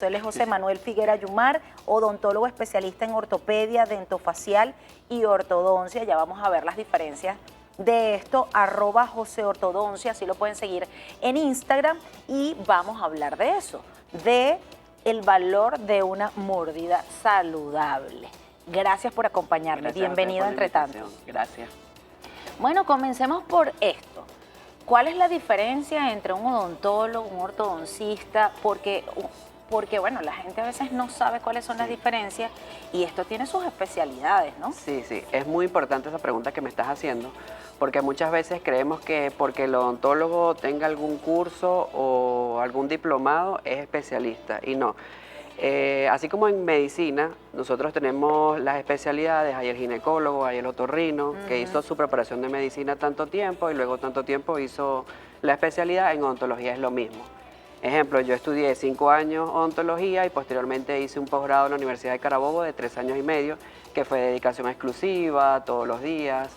Él es José Manuel Figuera Yumar, odontólogo especialista en ortopedia, dentofacial y ortodoncia. Ya vamos a ver las diferencias de esto, @joseortodoncia, así lo pueden seguir en Instagram, y vamos a hablar de eso, de el valor de una mordida saludable. Gracias por acompañarme, Gracias bienvenido por la entre tanto. invitación. Gracias. Bueno, comencemos por esto. ¿Cuál es la diferencia entre un odontólogo, un ortodoncista? Porque bueno, la gente a veces no sabe cuáles son las diferencias y esto tiene sus especialidades, ¿no? Sí, es muy importante esa pregunta que me estás haciendo, porque muchas veces creemos que porque el odontólogo tenga algún curso o algún diplomado es especialista, y no. Así como en medicina, nosotros tenemos las especialidades, hay el ginecólogo, hay el otorrino, que hizo su preparación de medicina tanto tiempo y luego tanto tiempo hizo la especialidad. En odontología es lo mismo. Ejemplo, yo estudié 5 años odontología y posteriormente hice un posgrado en la Universidad de Carabobo de 3 años y medio, que fue dedicación exclusiva, todos los días.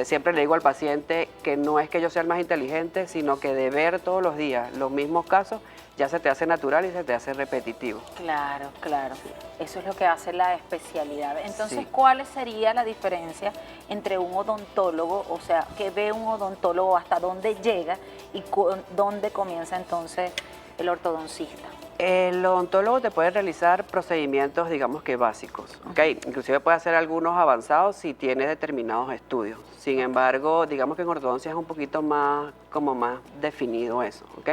Siempre le digo al paciente que no es que yo sea el más inteligente, sino que de ver todos los días los mismos casos ya se te hace natural y se te hace repetitivo. Claro, claro. Eso es lo que hace la especialidad. Entonces, Sí. ¿cuál sería la diferencia entre un odontólogo, o sea, qué ve un odontólogo, hasta dónde llega y dónde comienza entonces el ortodoncista? El odontólogo te puede realizar procedimientos, digamos que básicos, ¿ok? Inclusive puede hacer algunos avanzados si tiene determinados estudios. Sin embargo, digamos que en ortodoncia es un poquito más, como más definido eso, ¿ok?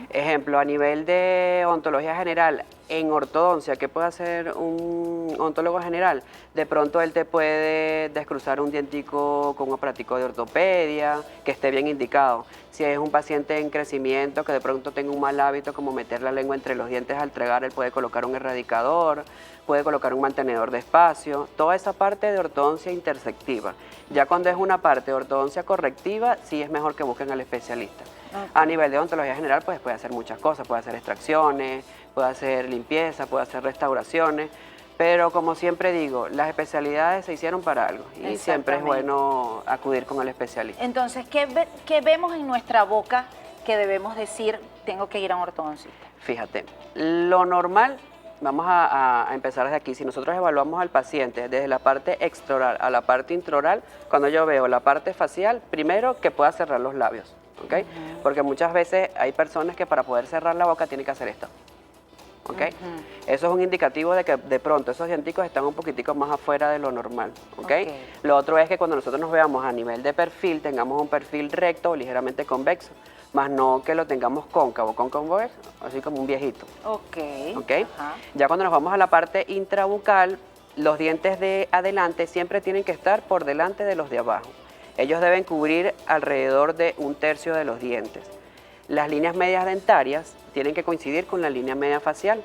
Ejemplo, a nivel de odontología general, en ortodoncia, ¿qué puede hacer un odontólogo general? De pronto él te puede descruzar un dientico con un aparatico de ortopedia, que esté bien indicado. Si es un paciente en crecimiento que de pronto tenga un mal hábito como meter la lengua entre los dientes al tragar, él puede colocar un erradicador, puede colocar un mantenedor de espacio, toda esa parte de ortodoncia intersectiva. Ya cuando es una parte de ortodoncia correctiva, sí es mejor que busquen al especialista. A nivel de odontología general, pues puede hacer muchas cosas, puede hacer extracciones, puede hacer limpieza, puede hacer restauraciones, pero como siempre digo, las especialidades se hicieron para algo y siempre es bueno acudir con el especialista. Entonces, ¿qué vemos en nuestra boca que debemos decir, tengo que ir a un ortodoncista? Fíjate, lo normal, vamos a empezar desde aquí. Si nosotros evaluamos al paciente desde la parte extraoral a la parte intraoral, cuando yo veo la parte facial, primero que pueda cerrar los labios, ¿ok? Porque muchas veces hay personas que para poder cerrar la boca tienen que hacer esto, ¿ok? Eso es un indicativo de que de pronto esos dienticos están un poquitico más afuera de lo normal, ¿ok? Lo otro es que cuando nosotros nos veamos a nivel de perfil, tengamos un perfil recto o ligeramente convexo, más no que lo tengamos cóncavo. Cóncavo es así como un viejito. Ok. Ya cuando nos vamos a la parte intrabucal, los dientes de adelante siempre tienen que estar por delante de los de abajo. Ellos deben cubrir alrededor de 1/3 de los dientes. Las líneas medias dentarias tienen que coincidir con la línea media facial.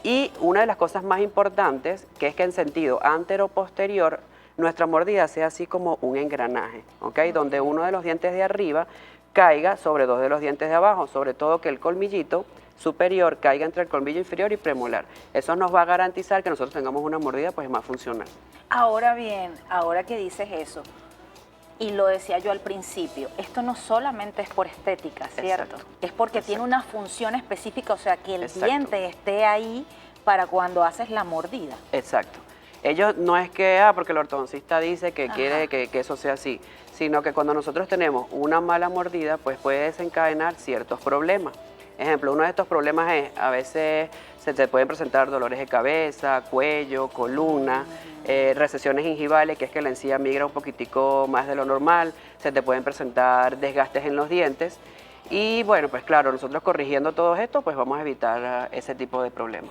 Y una de las cosas más importantes, que es que en sentido antero-posterior, nuestra mordida sea así como un engranaje, ¿ok? Donde uno de los dientes de arriba caiga sobre 2 de los dientes de abajo, sobre todo que el colmillito superior caiga entre el colmillo inferior y premolar. Eso nos va a garantizar que nosotros tengamos una mordida pues más funcional. Ahora bien, ahora que dices eso, y lo decía yo al principio, esto no solamente es por estética, ¿cierto? Es porque tiene una función específica, o sea, que el diente esté ahí para cuando haces la mordida. Exacto. Ellos no es que, porque el ortodoncista dice que quiere que eso sea así, sino que cuando nosotros tenemos una mala mordida, pues puede desencadenar ciertos problemas. Ejemplo, uno de estos problemas es, a veces se te pueden presentar dolores de cabeza, cuello, columna, recesiones gingivales, que es que la encía migra un poquitico más de lo normal, se te pueden presentar desgastes en los dientes y bueno, pues claro, nosotros corrigiendo todo esto, pues vamos a evitar ese tipo de problemas.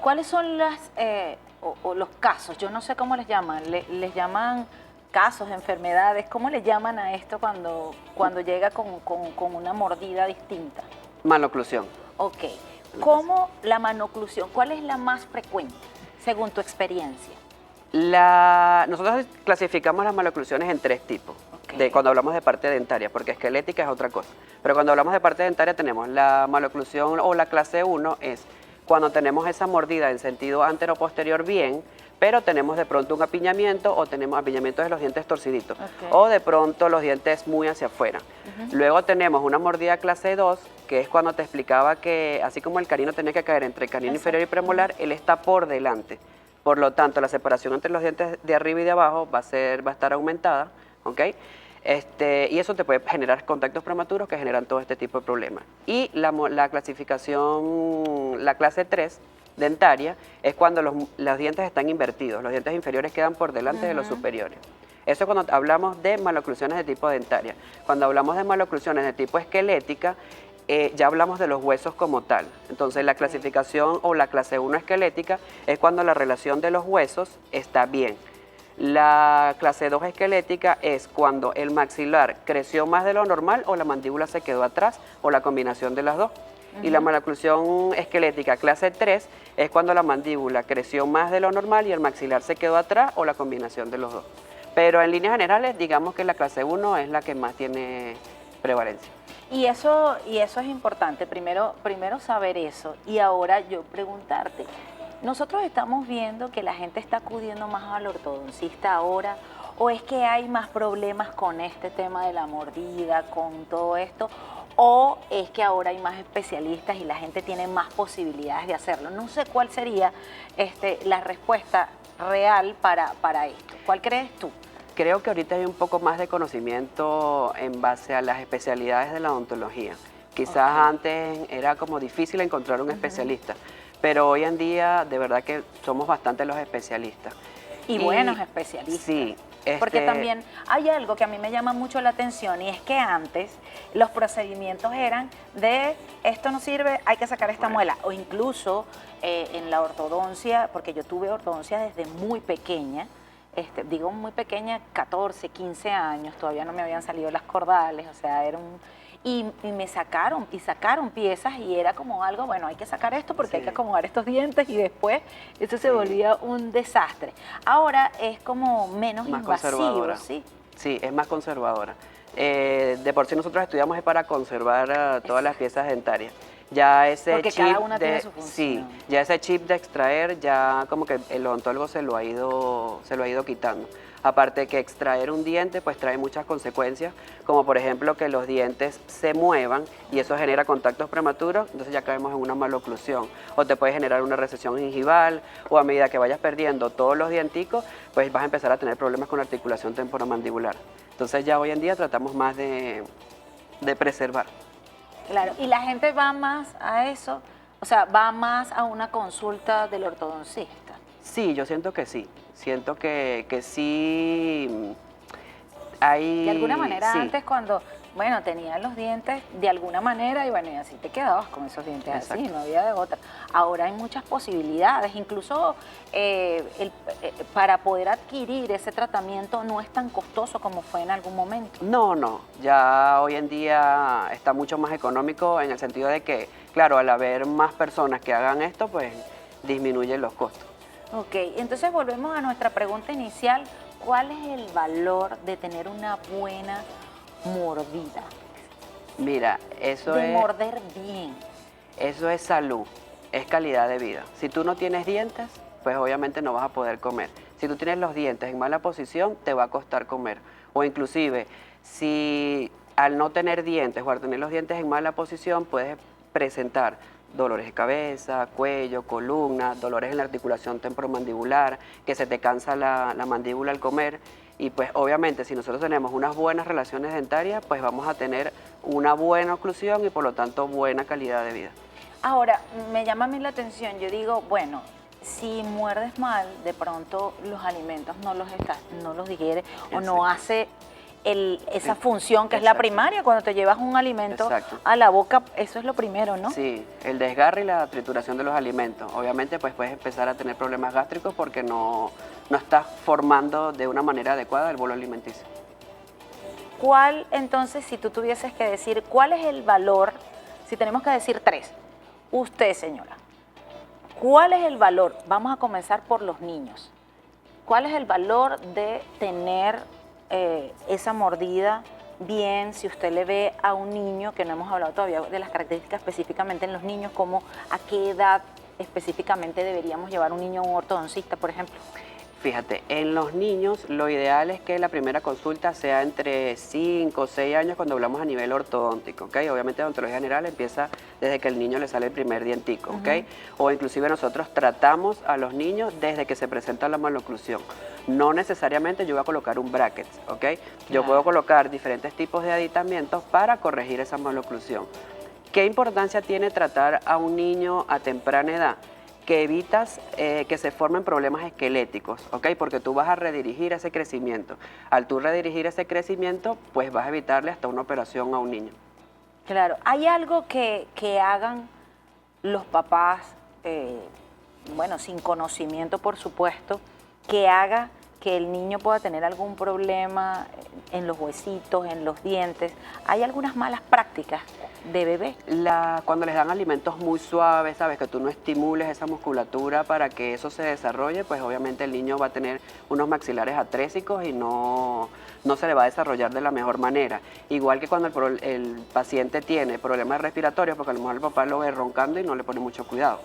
¿Cuáles son los casos? Yo no sé cómo les llaman, les llaman casos, enfermedades, ¿cómo le llaman a esto cuando llega con una mordida distinta? Maloclusión. Ok. ¿Cómo la maloclusión? ¿Cuál es la más frecuente, según tu experiencia? Nosotros clasificamos las maloclusiones en 3 tipos, cuando hablamos de parte dentaria, porque esquelética es otra cosa. Pero cuando hablamos de parte dentaria tenemos la maloclusión o la clase 1, es cuando tenemos esa mordida en sentido antero-posterior bien, pero tenemos de pronto un apiñamiento o tenemos apiñamiento de los dientes torciditos, Ok. o de pronto los dientes muy hacia afuera. Luego tenemos una mordida clase 2, que es cuando te explicaba que así como el canino tenía que caer entre el canino inferior y premolar, él está por delante. Por lo tanto, la separación entre los dientes de arriba y de abajo va a estar aumentada, ¿ok? Y eso te puede generar contactos prematuros que generan todo este tipo de problemas. Y la clasificación, la clase 3 dentaria, es cuando los dientes están invertidos, los dientes inferiores quedan por delante de los superiores. Eso es cuando hablamos de maloclusiones de tipo dentaria. Cuando hablamos de maloclusiones de tipo esquelética, ya hablamos de los huesos como tal. Entonces la clasificación o la clase 1 esquelética es cuando la relación de los huesos está bien. La clase 2 esquelética es cuando el maxilar creció más de lo normal o la mandíbula se quedó atrás o la combinación de las dos. Y la maloclusión esquelética clase 3 es cuando la mandíbula creció más de lo normal y el maxilar se quedó atrás o la combinación de los dos. Pero en líneas generales, digamos que la clase 1 es la que más tiene prevalencia. Y eso es importante, primero saber eso. Y ahora yo preguntarte, nosotros estamos viendo que la gente está acudiendo más al ortodoncista ahora, o es que hay más problemas con este tema de la mordida, con todo esto, o es que ahora hay más especialistas y la gente tiene más posibilidades de hacerlo. No sé cuál sería la respuesta real para esto. ¿Cuál crees tú? Creo que ahorita hay un poco más de conocimiento en base a las especialidades de la odontología. Quizás antes era como difícil encontrar un especialista, pero hoy en día de verdad que somos bastante los especialistas. Y buenos especialistas. Sí. Porque también hay algo que a mí me llama mucho la atención y es que antes los procedimientos eran de esto no sirve, hay que sacar esta muela. O incluso en la ortodoncia, porque yo tuve ortodoncia desde muy pequeña, digo muy pequeña, 14, 15 años, todavía no me habían salido las cordales, o sea, era un... Y me sacaron piezas y era como algo, bueno, hay que sacar esto porque hay que acomodar estos dientes y después eso se volvía un desastre. Ahora es como menos invasivo, ¿sí? Sí, es más conservadora. De por sí nosotros estudiamos es para conservar todas las piezas dentarias. Ya ese porque chip cada una tiene su función. Sí, ya ese chip de extraer, ya como que el odontólogo se lo ha ido quitando. Aparte que extraer un diente pues trae muchas consecuencias, como por ejemplo que los dientes se muevan y eso genera contactos prematuros, entonces ya caemos en una maloclusión. O te puede generar una recesión gingival, o a medida que vayas perdiendo todos los dienticos, pues vas a empezar a tener problemas con la articulación temporomandibular. Entonces ya hoy en día tratamos más de preservar. Claro, y la gente va más a eso, o sea, va más a una consulta del ortodoncista. Sí, yo siento que sí. Siento que sí hay... De alguna manera sí. antes cuando, bueno, tenías los dientes de alguna manera y bueno, y así te quedabas con esos dientes. Exacto. Así, no había de otra. Ahora hay muchas posibilidades, incluso para poder adquirir ese tratamiento no es tan costoso como fue en algún momento. No, ya hoy en día está mucho más económico en el sentido de que, claro, al haber más personas que hagan esto, pues disminuyen los costos. Ok, entonces volvemos a nuestra pregunta inicial. ¿Cuál es el valor de tener una buena mordida? Mira, eso de morder bien. Eso es salud, es calidad de vida. Si tú no tienes dientes, pues obviamente no vas a poder comer. Si tú tienes los dientes en mala posición, te va a costar comer. O inclusive, si al no tener dientes o al tener los dientes en mala posición, puedes presentar dolores de cabeza, cuello, columna, dolores en la articulación temporomandibular, que se te cansa la mandíbula al comer. Y pues obviamente si nosotros tenemos unas buenas relaciones dentarias, pues vamos a tener una buena oclusión y por lo tanto buena calidad de vida. Ahora, me llama a mí la atención, yo digo, bueno, si muerdes mal, de pronto los alimentos no los digieres o no hace esa función que es la primaria. Cuando te llevas un alimento a la boca, eso es lo primero, ¿no? Sí, el desgarre y la trituración de los alimentos. Obviamente pues puedes empezar a tener problemas gástricos porque no estás formando de una manera adecuada el bolo alimenticio. ¿Cuál entonces, si tú tuvieses que decir, cuál es el valor, si tenemos que decir tres, usted señora, cuál es el valor, vamos a comenzar por los niños, cuál es el valor de tener esa mordida bien, si usted le ve a un niño, que no hemos hablado todavía de las características específicamente en los niños, como a qué edad específicamente deberíamos llevar un niño a un ortodoncista, por ejemplo? Fíjate, en los niños lo ideal es que la primera consulta sea entre 5 o 6 años cuando hablamos a nivel ortodóntico, ¿ok? Obviamente odontología general empieza desde que el niño le sale el primer dientico, ¿ok? O inclusive nosotros tratamos a los niños desde que se presenta la maloclusión. No necesariamente yo voy a colocar un bracket, ¿ok? Yo puedo colocar diferentes tipos de aditamientos para corregir esa maloclusión. ¿Qué importancia tiene tratar a un niño a temprana edad? Que evitas que se formen problemas esqueléticos, ¿ok? Porque tú vas a redirigir ese crecimiento. Al tú redirigir ese crecimiento, pues vas a evitarle hasta una operación a un niño. Claro, ¿hay algo que hagan los papás, bueno, sin conocimiento por supuesto, que haga que el niño pueda tener algún problema en los huesitos, en los dientes? ¿Hay algunas malas prácticas de bebé? Cuando les dan alimentos muy suaves, sabes, que tú no estimules esa musculatura para que eso se desarrolle, pues obviamente el niño va a tener unos maxilares atrésicos y no se le va a desarrollar de la mejor manera. Igual que cuando el paciente tiene problemas respiratorios, porque a lo mejor el papá lo ve roncando y no le pone mucho cuidado.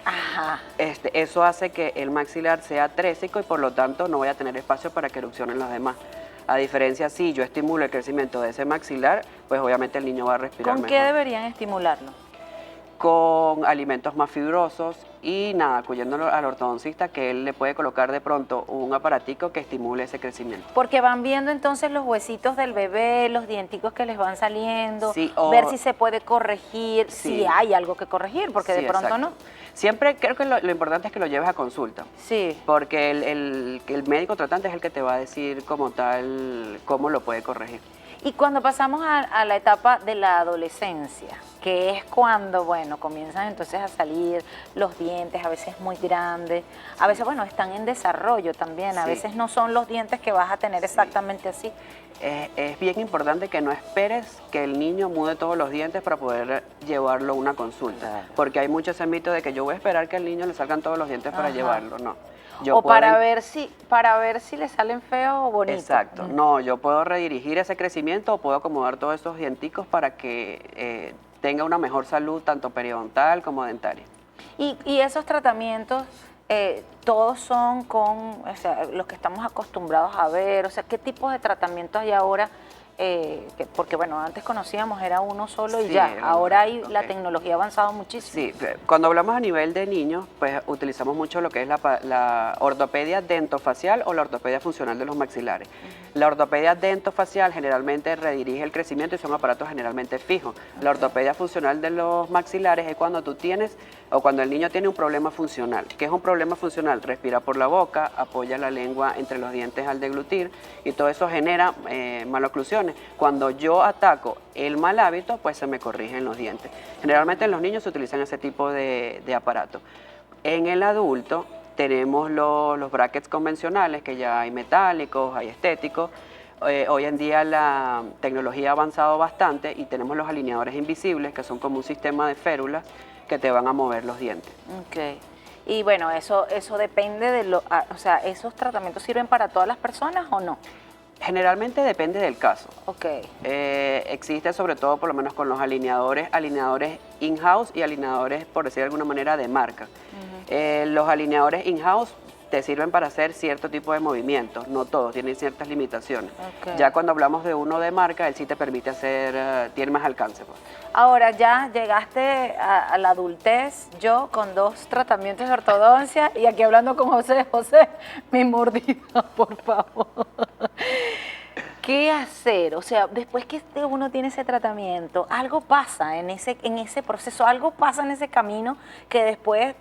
Ajá. Eso hace que el maxilar sea atrésico y por lo tanto no vaya a tener espacio para que erupcionen los demás. A diferencia, si yo estimulo el crecimiento de ese maxilar, pues obviamente el niño va a respirar ¿Con mejor. qué deberían estimularlo? Con alimentos más fibrosos y nada, acudiéndolo al ortodoncista que él le puede colocar de pronto un aparatico que estimule ese crecimiento. Porque van viendo entonces los huesitos del bebé, los dienticos que les van saliendo, Sí, ver si se puede corregir, Sí. si hay algo que corregir, porque Sí, de pronto exacto. no. Siempre creo que lo importante es que lo lleves a consulta. Sí. Porque el médico tratante es el que te va a decir como tal cómo lo puede corregir. Y cuando pasamos a la etapa de la adolescencia, que es cuando, bueno, comienzan entonces a salir los dientes, a veces muy grandes, a veces, bueno, están en desarrollo también, a Sí. veces no son los dientes que vas a tener exactamente así. Es bien importante que no esperes que el niño mude todos los dientes para poder llevarlo a una consulta. Claro. Porque hay mucho ese mito de que yo voy a esperar que al niño le salgan todos los dientes para Ajá. llevarlo, no. O para ver si le salen feos o bonitos. Exacto, no, yo puedo redirigir ese crecimiento o puedo acomodar todos esos dienticos para que tenga una mejor salud tanto periodontal como dentaria. Y esos tratamientos, todos son con, o sea, los que estamos acostumbrados a ver, o sea, ¿qué tipos de tratamientos hay ahora? Porque bueno, antes conocíamos, era uno solo y Sí, ya, era ahora uno, la ok. tecnología ha avanzado muchísimo. Sí, cuando hablamos a nivel de niños, pues utilizamos mucho lo que es la ortopedia dentofacial o la ortopedia funcional de los maxilares. La ortopedia dentofacial generalmente redirige el crecimiento y son aparatos generalmente fijos. La ortopedia funcional de los maxilares es cuando tú tienes o cuando el niño tiene un problema funcional. ¿Qué es un problema funcional? Respira por la boca, apoya la lengua entre los dientes al deglutir y todo eso genera maloclusiones. Cuando yo ataco el mal hábito, pues se me corrigen los dientes. Generalmente en los niños se utilizan ese tipo de aparatos. En el adulto tenemos los brackets convencionales, que ya hay metálicos, hay estéticos. Hoy en día la tecnología ha avanzado bastante y tenemos los alineadores invisibles, que son como un sistema de férulas que te van a mover los dientes. Ok. Y bueno, eso depende de o sea, ¿esos tratamientos sirven para todas las personas o no? Generalmente depende del caso. Ok. Existe sobre todo, por lo menos con los alineadores in-house y alineadores, por decir de alguna manera, de marca. Los alineadores in-house te sirven para hacer cierto tipo de movimientos, no todos, tienen ciertas limitaciones. Ok. Ya cuando hablamos de uno de marca, él sí te permite hacer, tiene más alcance, pues. Ahora ya llegaste a la adultez, yo con 2 tratamientos de ortodoncia y aquí hablando con José, mi mordida, por favor. ¿Qué hacer? O sea, después que uno tiene ese tratamiento, algo pasa en ese proceso, algo pasa en ese camino que después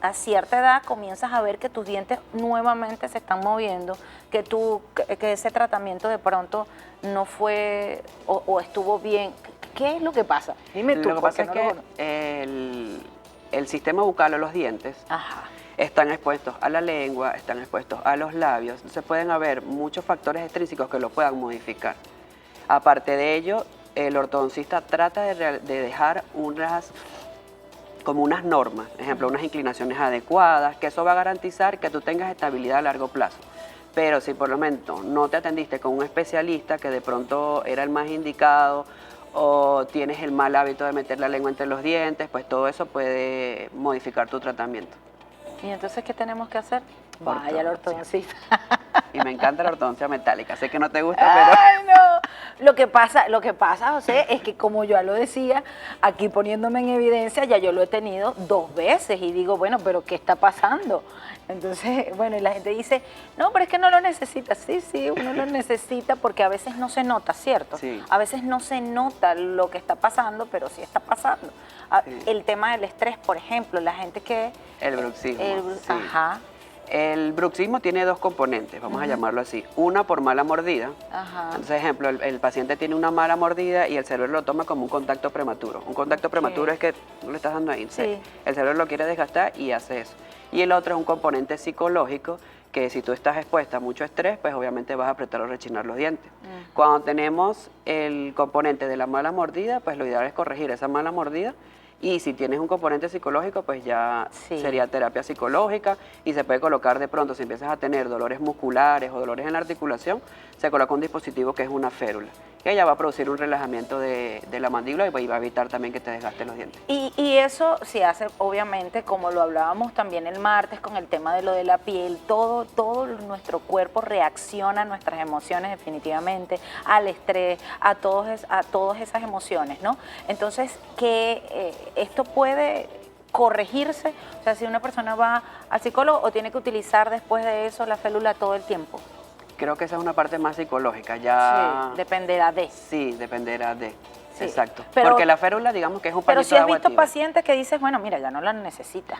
a cierta edad comienzas a ver que tus dientes nuevamente se están moviendo, que ese tratamiento de pronto no fue o estuvo bien. ¿Qué es lo que pasa? Dime tú. Lo que pasa es porque no lo que el sistema bucal o los dientes Ajá. están expuestos a la lengua, están expuestos a los labios, entonces pueden haber muchos factores extrínsecos que lo puedan modificar. Aparte de ello, el ortodoncista trata de dejar como unas normas, por ejemplo, unas inclinaciones adecuadas, que eso va a garantizar que tú tengas estabilidad a largo plazo. Pero si por lo menos no te atendiste con un especialista que de pronto era el más indicado, o tienes el mal hábito de meter la lengua entre los dientes, pues todo eso puede modificar tu tratamiento. ¿Y entonces qué tenemos que hacer? Vaya, la ortodoncista. Y me encanta la ortodoncia metálica. Sé que no te gusta, pero... Ay, no. Lo que pasa, José, es que como yo ya lo decía, aquí poniéndome en evidencia, ya yo lo he tenido 2 veces y digo, bueno, pero ¿qué está pasando? Entonces, bueno, y la gente dice, no, pero es que no lo necesita. Sí, sí, uno lo necesita porque a veces no se nota, ¿cierto? Sí. A veces no se nota lo que está pasando, pero sí está pasando. Sí. El tema del estrés, por ejemplo, la gente que... El bruxismo, sí. Ajá. El bruxismo tiene 2 componentes, vamos a llamarlo así. Una por mala mordida. Ajá. Entonces, ejemplo, el paciente tiene una mala mordida y el cerebro lo toma como un contacto prematuro. Un contacto prematuro es que no le estás dando ahí. Sí. El cerebro lo quiere desgastar y hace eso. Y el otro es un componente psicológico que si tú estás expuesta a mucho estrés, pues obviamente vas a apretar o rechinar los dientes. Cuando tenemos el componente de la mala mordida, pues lo ideal es corregir esa mala mordida. Y si tienes un componente psicológico, pues ya sería terapia psicológica y se puede colocar de pronto, si empiezas a tener dolores musculares o dolores en la articulación, se coloca un dispositivo que es una férula, que ya va a producir un relajamiento de la mandíbula y va a evitar también que te desgasten los dientes. Y eso se hace, obviamente, como lo hablábamos también el martes con el tema de lo de la piel, todo nuestro cuerpo reacciona a nuestras emociones definitivamente, al estrés, a todas esas emociones, ¿no? Entonces, que esto puede corregirse, o sea, si una persona va al psicólogo o tiene que utilizar después de eso la férula todo el tiempo. Creo que esa es una parte más psicológica, ya... Sí, dependerá de. Sí, dependerá de. Sí. Exacto. Pero, porque la férula, digamos que es un pero pañito si de has agua visto tibia. pacientes que dices, bueno, mira, ya no la necesita.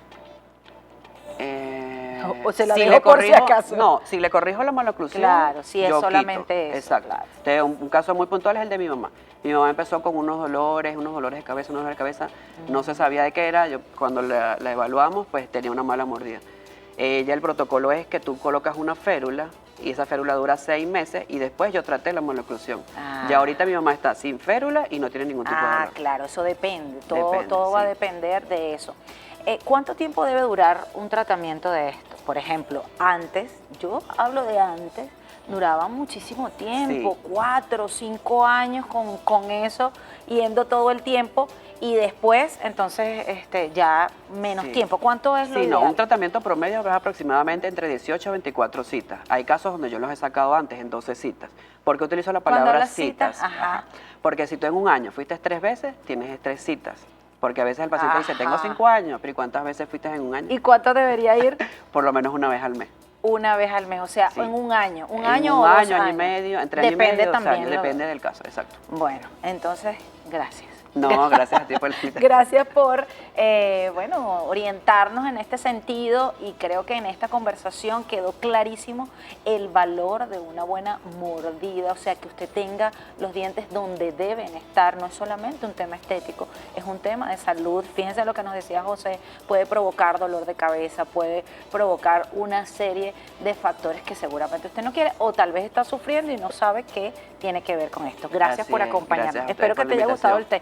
O se la si dejo le por si corrijo, acaso. No, si le corrijo la maloclusión, Claro, si es yo solamente quito. eso, Exacto. claro. Entonces, un caso muy puntual es el de mi mamá. Mi mamá empezó con unos dolores de cabeza, no se sabía de qué era. Cuando la evaluamos, pues tenía una mala mordida. Ya el protocolo es que tú colocas una férula y esa férula dura 6 meses y después yo traté la maloclusión. Ya ahorita mi mamá está sin férula y no tiene ningún tipo de dolor. Claro, eso depende. Depende, Todo va a sí. depender de eso. ¿Cuánto tiempo debe durar un tratamiento de esto? Por ejemplo, antes, yo hablo de antes, duraba muchísimo tiempo, 4 o 5 años con eso, yendo todo el tiempo, y después, entonces, ya menos tiempo. ¿Cuánto es lo ideal? Un tratamiento promedio es aproximadamente entre 18 a 24 citas. Hay casos donde yo los he sacado antes en 12 citas. ¿Por qué utilizo la Cuando palabra las citas? Ajá. Porque si tú en un año fuiste 3 veces, tienes 3 citas. Porque a veces el paciente dice, tengo 5 años, pero ¿y cuántas veces fuiste en un año? ¿Y cuánto debería ir? Por lo menos una vez al mes. Una vez al mes, o sea, en un año. ¿Un año o 2 años? año y medio, entre año y medio, 2 años, depende del caso, exacto. Bueno, entonces, gracias. No, gracias a ti por el invitación. Gracias por, orientarnos en este sentido, y creo que en esta conversación quedó clarísimo el valor de una buena mordida, o sea, que usted tenga los dientes donde deben estar. No es solamente un tema estético, es un tema de salud. Fíjense lo que nos decía José, puede provocar dolor de cabeza, puede provocar una serie de factores que seguramente usted no quiere, o tal vez está sufriendo y no sabe qué tiene que ver con esto. Gracias por acompañarnos. Espero que te haya gustado el tema.